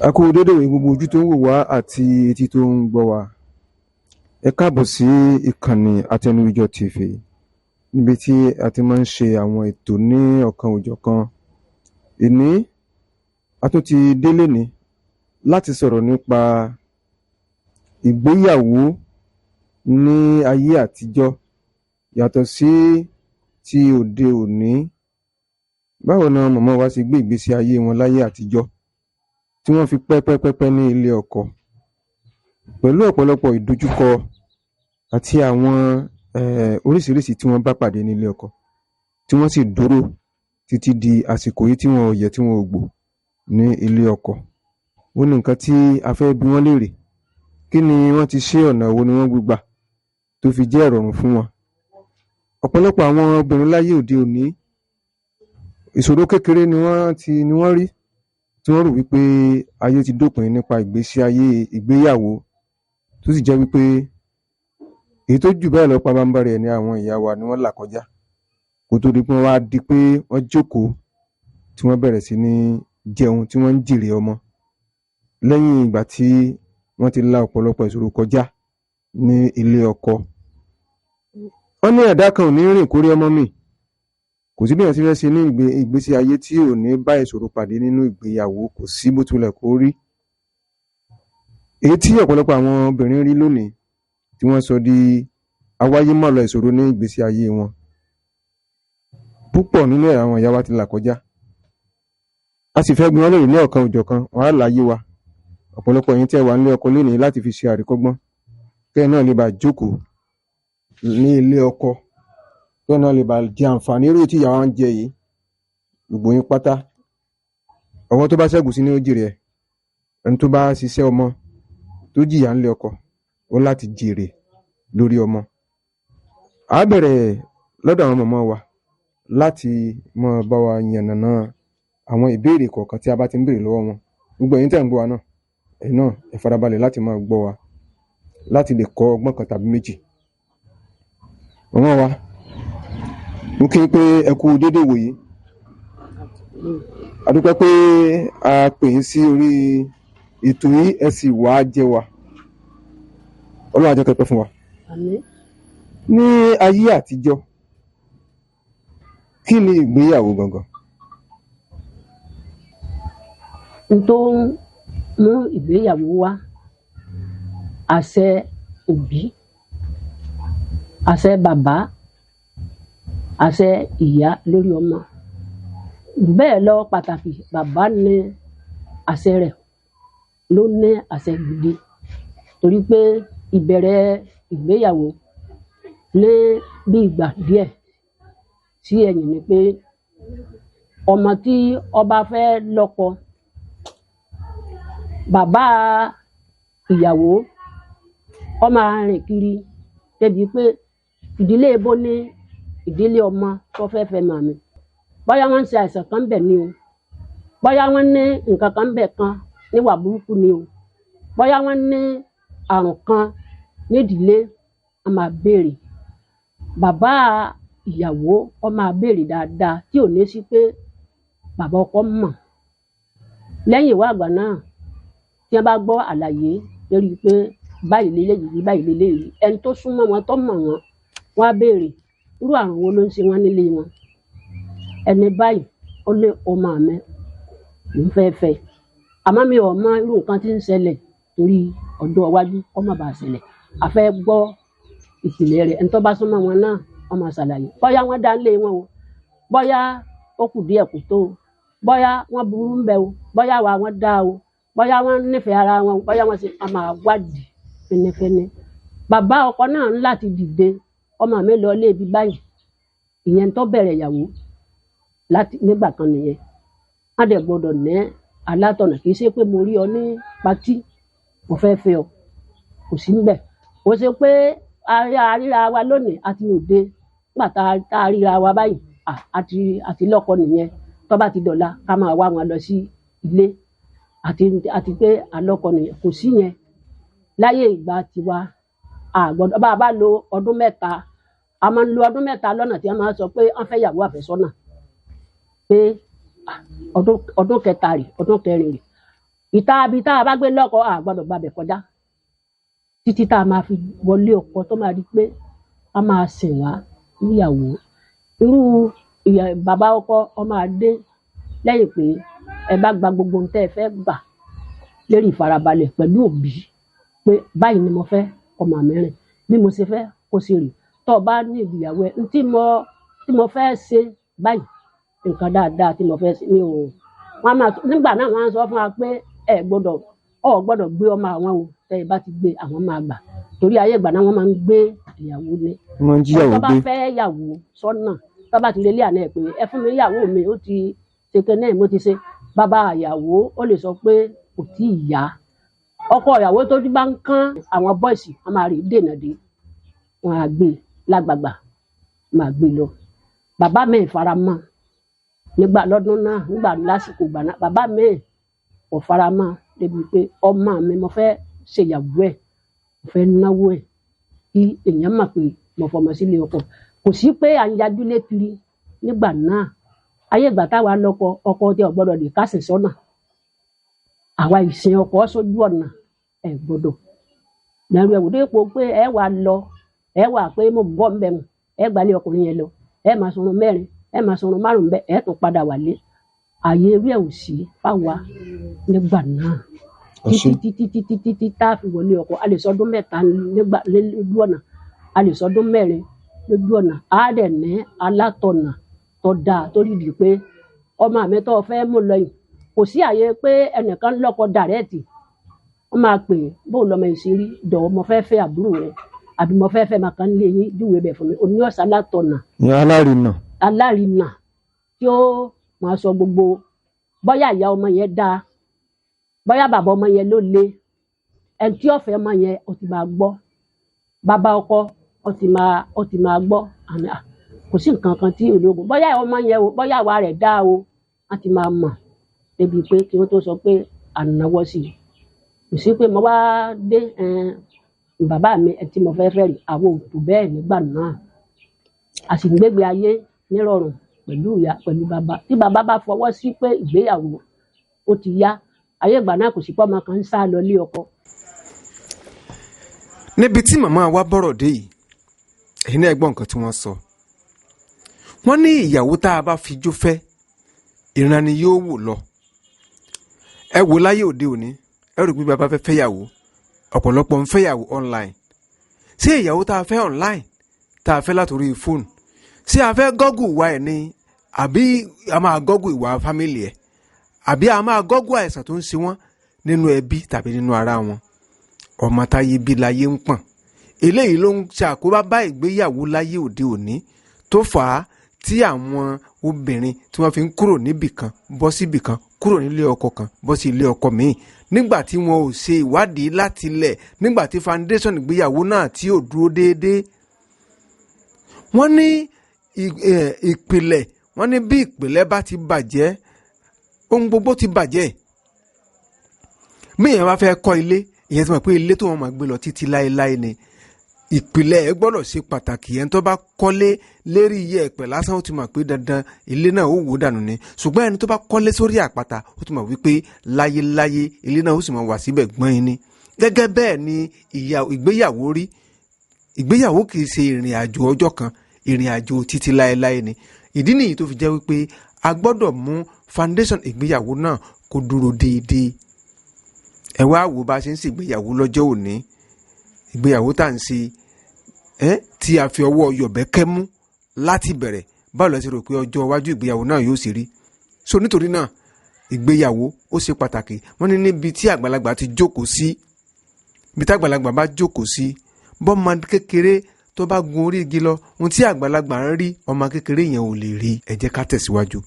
A kú dédé ìwé gbogbo ojú tó ń wò wá àti etí tó ń gbọ́ wa. Ẹ káàbọ̀ sí ìkànnì Àtẹnuwíjọ TV níbi tí a ti máa ń ṣe àwọn ètò ní ọ̀kan òjọ̀kan. Èní a tún ti délé ní láti sọ̀rọ̀ nípa ìgbéyàwó ní ayé àtijọ́ yàtọ̀ sí ti òde òní. Báwo ni màmá wa ṣe gbé ìgbésí ayé wọn láyé àtijọ́ tí wọ́n fi pẹ́pẹ́pẹ́pẹ́ ní ilé ọkọ pẹ̀lú ọ̀pọ̀lọpọ̀ ìdojúkọ àti àwọn oríṣiríṣi tí wọ́n bá pàdé ní ilé ọkọ tí wọ́n sì dúró títí di àsìkò yìí tí wọn ò yẹ̀ tí wọn ò gbò ní ilé ọkọ. Ó ní nǹkan tí a fẹ́ bi wọ́n léèrè, kí ni wọ́n ti ṣe, ọ̀nà wo ni wọ́n gbégbà tó fi jẹ́ ìrọ̀rùn fún wọn. Ọ̀pọ̀lọpọ̀ àwọn obìnrin láyé òde òní ìṣòro kékeré ni wọ́n rí tí wọ́n rò wípé ayé ti dópin nípa ìgbésí ayé ìgbéyàwó, tó sì jẹ́ wípé èyí tó jù bẹ́ẹ̀ lọ pabambarì ẹ̀ ní àwọn ìyá wa ni wọ́n là kọjá kó tó di pé wọ́n wá di pé wọ́n jókòó tí wọ́n bẹ̀rẹ̀ sí ní jẹun tí wọ́n ń jèrè ọmọ lẹ́yìn ìgbà tí wọ́n ti la ọ̀pọ̀lọpọ̀ ìṣòro kọjá ní ilé ọkọ. Wọ́n ní ẹ̀dá kan ò ní rìn kórí ọmọ mi, kò sí bí wọ́n ti fẹ́ ṣe ní ìgbésí ayé tí ò ní bá ìṣòro pàdé nínú ìgbéyàwó, kò sí bó tilẹ̀ kó rí. Èyí tí ọ̀pọ̀lọpọ̀ àwọn obìnrin rí lónìí tí wọ́n sọ di awáyé má lọ ìṣòro ní ìgbésí ayé wọn, púpọ̀ nínú àwọn ìyá wa ti là kọjá. A sì fẹ́ gbin wọn lórí ní ọ̀kan òjọ̀kan, wọ́n á láyé wa. Ọ̀pọ̀lọpọ̀ yín tí ẹ wà nílé ọkọ lónìí láti fi ṣe àríkọ́gbọ́n kẹ́ ẹ náà lè bá jókòó ní ilé ọkọ, kẹ́ ẹ náà lè bá jẹ àǹfààní irú tí ìyàwó ń jẹ yìí. Gbogbo yín pátá, ọwọ́ tó bá ṣẹ́gun sí ní ó jèrè ẹ̀. Ẹni tó bá ṣiṣẹ́ ọmọ tó jìyà ńlé ọkọ ó láti jèrè lórí ọmọ. A bẹ̀rẹ̀ lọ́dọ̀ àwọn màmá wa láti máa bá wa yànnàná àwọn ìbéèrè kọ̀ọ̀kan tí a bá ti ń béèrè lọ́wọ́ wọn. Gbogbo ẹ̀yin tẹ́ ń gbọ́ wa náà, ẹ̀yin náà ẹ farabalẹ̀ láti máa gbọ́ wa láti lè kọ́ ọgbọ́n kan tàbí méjì. Màmá wa, mo kí n pé ẹ kú dédé wòyí. A dúpẹ́ pé a pè yín sí orí ètò yìí, ẹ sì wá jẹ wa. Ọlọ́run á jẹ́ kẹ́ pẹ́ fún wa. Àmín. Ní ayé àtijọ́, kí ni ìgbéyàwó gangan? N tó ń mú ìgbéyàwó wá, àṣẹ òbí, àṣẹ bàbá, àṣẹ ìyá lórí ọmọ. Bẹ́ẹ̀ lọ pàtàkì, bàbá ní àṣẹ rẹ̀ ló ní àṣẹ gidi, torí pé ìbẹ̀rẹ̀ ìgbéyàwó ní bí ìgbà díẹ̀ sí ẹ̀yìn ni pé ọmọ tí ọba fẹ́ lọ́kọ, bàbá ìyàwó ó máa rìn kiri débi pé ìdílé ebo ní ìdílé ọmọ tó fẹ́ fẹ́ màmí. Bóyá wọ́n ń ṣe àìsàn kan bẹ̀ ni o, bóyá wọ́n ní nǹkan kan bẹ̀ kan níwà burúkú ni o, bóyá wọ́n ní àrùn kan nídìílé, a máa béèrè. Bàbá ìyàwó ó máa béèrè dáadáa tí ò ní sí pé bàbá ọkọ mọ̀. Lẹ́yìn ìwà àgbà náà, tí wọ́n bá gbọ́ àlàyé lórí pé báyìí léléyìí, báyìí léléyìí, ẹni tó súnmọ́ wọn tó mọ̀ wọn, wọ́n á béèrè irú àrùn wo ló ń ṣe wọ́n nílé wọn. Ẹni báyìí ó lé ọmọ mi ló ń fẹ́, àmọ́ mi ò mọ irú nǹkan tí ń ṣẹlẹ̀ torí ọjọ́ iwájú kó má bàa ṣẹlẹ̀. A fẹ́ gbọ́ ìpìlẹ̀ rẹ̀, ẹni tó bá súnmọ́ wọn náà wọ́n máa ṣàlàyé. Bóyá wọ́n dá nílé wọn o, bóyá ó kù díẹ̀ kù tó o, bóyá wọ́n burú ń bẹ o, bóyá wà wọ́n dá o, bóyá wọ́n nífẹ̀ẹ́ ara wọn, bóyá wọ́n ṣe, a máa wádìí fínífíní. Bàbá ọkọ náà ń láti dìde, ọmọ mi lọ ilé ibi báyìí, ìyẹn tó bẹ̀rẹ̀ ìyàwó láti nígbà kan nìyẹn. Á dẹ̀ gbọ́dọ̀ ní alátọ̀nà, kì í ṣe pé mo rí ọ ní patí mo fẹ́ fẹ́ ọ, kò sí níbẹ̀. Kò ṣe pé àríra wa lónìí àti òde, nígbà tá a ríra wa báyìí àti lọ́kọ nìyẹn. Tó bá ti dọ̀la ká máa wá wọn lọ sí ilé àti pé àlọ́kọ nìyẹn, kò sí yẹn. Láyé ìgbà tiwa àgbọ̀dọ̀ bá a bá lo ọdún mẹ́ta, a máa ń lo ọdún mẹ́ta lọ́nà tí a máa sọ pé wọ́n fẹ́ yàwó àfẹ́sọ́nà, pé ọdún kẹta rè, ọdún kẹrin rè. ìta bí tá a bá gbé lọ́kọ a gbọ́dọ̀ gbàbẹ̀ kọjá títí tá a máa fi wọlé ọkọ tó máa di pé a máa sìn wá níyàwó irú bàbá ọkọ ọmọ adé lẹ́yìn pé ẹ bá gba gbogbo ohun tẹ́ ẹ fẹ́ gbà lérí ìfarabalẹ̀ pẹ̀lú òbí pé báyìí ni mo fẹ́ ọmọ mi rìn bí mo ṣe fẹ́ kó ṣe rìn tó o bá ní ìyàwó ẹ tí mo fẹ́ ṣe báyìí nǹkan dáadáa tí mo fẹ́ ṣe mi ò wọn máa nígbà náà wọn á sọ fún wa pé ẹ gbọ́dọ̀ gbé ọmọ àwọn o tẹ́ ẹ bá ti gbé àwọn máa gbà torí ayé ìgbà náà wọn máa ń gbé ìyàwó ní tó bá fẹ́ yàwó sọ́nà tó bá ti lé lé àná ẹ pé ẹ fún mi ìyàwó mi ó ti ṣe kẹ́nẹ́ mo ti ṣe bàbá ìyàwó ó lè sọ pé kò tí ì yá ọkọ ìyàwó tó ti bá ń kán àwọn bọ́ìsì wọn máa rí dènà dé wọn á gbé lágbàgbà máa gbé lọ bàbá mi fara mọ́ nígbà lọ́dún náà nígbà lásìkò gbà náà bàbá mi ò fara mọ́ débi pé ọmọ mi mo fẹ́ ṣèyàwó ẹ̀ mo fẹ́ náwó ẹ̀ kí èèyàn mọ̀ pé mo fọmọ sílé ọkọ kò sí pé à ń yajú létiri nígbà náà ayé ìgbà táwa lọ́kọ ọkọ tí ò gbọ́dọ̀ lè kásẹ̀ sọ́nà àwa ìsìn ọkọ sójú ọ̀nà ẹ gbọ́dọ̀ lẹ́rù ẹ̀wò dípò pé ẹ wà lọ ẹ wà pé mo bọ́ ń bẹ̀rù ẹ gbalẹ̀ ọkùnrin yẹn lọ ẹ máa sọ̀rọ̀ mẹ́rin ẹ máa sọ̀rọ̀ márùn bẹ́ẹ̀ ẹ tún padà wálé ààyè eré ẹ̀ ò sí fáwa nígbà náà títí tá a fi wọlé ọkọ a lè sọdún mẹ́ta nígbà lójú ọ̀nà a lè sọdún mẹ́rin lójú ọ̀nà á dẹ̀ ní alátọ̀nà tó dáa torí di pé ọmọ mi tó fẹ́ mú lọ yìí kò sí àyè pé ẹnìkan lọ́kọ dàrẹ́ẹ̀tì wọ́n máa pè bóun lọ́mọ ìṣeré jọ̀wọ́ mo fẹ́ fẹ́ àbúrò rẹ àbí mo fẹ́ fẹ́ máa kàn lé yín júwèé bẹ̀ fún mi òní ọ̀sán alátọ̀nà. alárinà tí ó máa sọ gbogbo bóyá ìyá ọmọ yẹn dáa bóyá bàbá ọmọ yẹn ló le ẹni tí ọ̀fẹ́ ọmọ yẹn ó ti máa gbọ́ bàbá ọkọ ó ti máa gbọ́ kò sí nǹkan kan tí ológun bóyá ọmọ yẹn o bóyá àwa rẹ̀ dáa o wọ́n ti máa mọ̀ débi pé kí wọ́n tó sọ pé ànáwó sí i kò sí pé mo wá dé bàbá mi tí mo fẹ́ rí àwọn òtún bẹ́ẹ̀ nígbà náà a sì ń gbégbé ayé nírọ̀rùn pẹ̀lú ìyá pẹ̀lú bàbá tí bàbá bá fọwọ́ sí pé ìgbéyàwó ó ti yá ayé ìgbà náà kò sí pọ́ ọmọ kan ń sá lọ lé ọkọ. níbi tí màmá wa bọ̀rọ̀ dé yìí èyí náà gbọ́ nǹkan tí wọ́n sọ wọ́n ní ìyàwó tá a bá fi jó fẹ́ ìran ni yóò wò lọ ẹ wò láyé òde òní ẹ rò pé bàbá fẹ́ fẹ́yàwó ọ̀pọ̀lọpọ̀ ń fẹ́yàwó online ṣé ìyàwó tá a fẹ́ online tá a fẹ́ látòrí fóònù ṣé a fẹ́ gọ́gù ìwà ẹ̀ ni àbí a máa gọ́gù ìwà fámìlì ẹ̀ àbí a máa gọ́gù àìsàn tó ń ṣe wọ́n nínú ẹbí tàbí nínú ara wọn ọmọ táyé bí láyé ń pọ̀n eléyìí ló ń ṣàkóbá bá ìgbéyàwó láyé òde òní tó fà á tí àwọn obìnrin tí wọ́n fi ń kúrò níbì kan bọ́ síbì kan kúrò nílé ọkọ kan bọ́ sí ilé ọkọ míì nígbà tí wọn ò ṣe ìwádìí láti lẹ̀ nígbà tí foundation ìgbéyàwó náà tí ò dúró déédéé wọ́n ní ìpìlẹ̀ wọ́n ní bí ìpìlẹ̀ bá ti bàjẹ́ ohun gbogbo ti bàjẹ́ míyàn bá fẹ́ kọ́ ilé ìyẹn ti mọ̀ pé ilé tó wọ́n máa gbé lọ títí láéláé ni ìpìlẹ̀ ẹ gbọ́dọ̀ ṣe pàtàkì ẹni tó bá kọ́lé lérí iye ẹ̀pẹ̀ lásán ó ti mọ̀ pé dandan ilé náà ó wó dànù ni ṣùgbọ́n ẹni tó bá kọ́lé sórí àpáta ó ti mọ̀ wípé láyéláyé ilé náà ó sì máa wà síbẹ̀ gbọ́n ni gẹ́gẹ́ bẹ́ẹ̀ ni ìgbéyàwó rí ìgbéyàwó kì í ṣe ìrìn àjò ọjọ́ kan ìrìn àjò títí láéláé ni ìdí nìyí tó fi jẹ́ wípé a gbọ́dọ̀ mú foundation ìgbéyàwó náà kó dúró déédéé ẹ wá wò bá a ṣe ń ṣègbéyàwó lọ́jọ́ òní ìgbéyàwó tá à ń ṣe tí a fi ọwọ́ yọ̀bẹ́kẹ́ mú láti bẹ̀rẹ̀ báwo la ṣe rò pé ọjọ́ iwájú ìgbéyàwó náà yóò ṣe rí so nítorí náà ìgbéyàwó ó ṣe pàtàkì wọ́n ní níbi tí àgbàlagbà ti jókòó sí ibi tí àgbàlagbà bá jókòó sí bọ́mọ kékeré tó bá gun orí igi lọ ohun tí àgbàlagbà ń rí ọmọ kékeré yẹn ò lè rí ẹ jẹ́ ká tẹ̀síwájú.